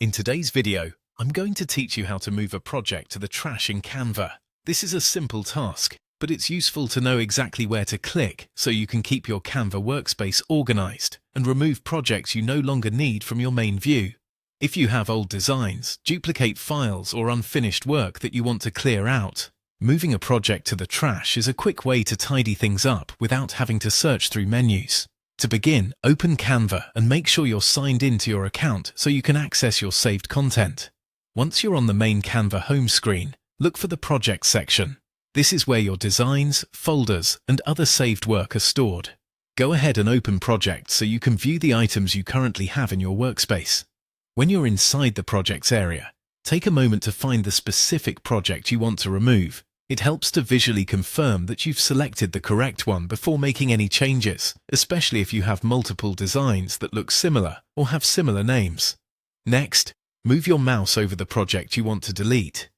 In today's video, I'm going to teach you how to move a project to the trash in Canva. This is a simple task, but it's useful to know exactly where to click so you can keep your Canva workspace organized and remove projects you no longer need from your main view. If you have old designs, duplicate files, or unfinished work that you want to clear out, moving a project to the trash is a quick way to tidy things up without having to search through menus. To begin, open Canva and make sure you're signed into your account so you can access your saved content. Once you're on the main Canva home screen, look for the Projects section. This is where your designs, folders, and other saved work are stored. Go ahead and open Projects so you can view the items you currently have in your workspace. When you're inside the Projects area, take a moment to find the specific project you want to remove. It helps to visually confirm that you've selected the correct one before making any changes, especially if you have multiple designs that look similar or have similar names. Next, move your mouse over the project you want to delete.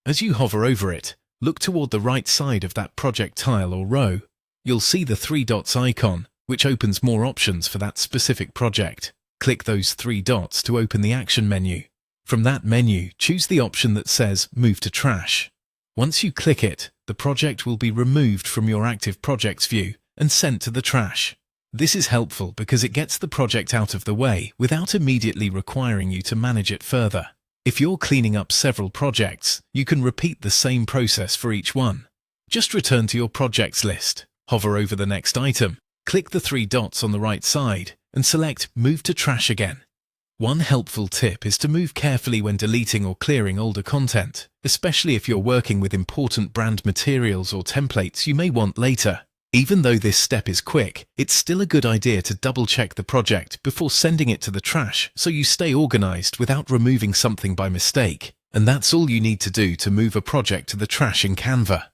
As you hover over it, look toward the right side of that project tile or row. You'll see the three dots icon, which opens more options for that specific project. Click those three dots to open the action menu. From that menu, choose the option that says Move to Trash. Once you click it, the project will be removed from your active projects view and sent to the trash. This is helpful because it gets the project out of the way without immediately requiring you to manage it further. If you're cleaning up several projects, you can repeat the same process for each one. Just return to your projects list, hover over the next item, click the three dots on the right side, and select Move to Trash again. One helpful tip is to move carefully when deleting or clearing older content, especially if you're working with important brand materials or templates you may want later. Even though this step is quick, it's still a good idea to double-check the project before sending it to the trash so you stay organized without removing something by mistake. And that's all you need to do to move a project to the trash in Canva.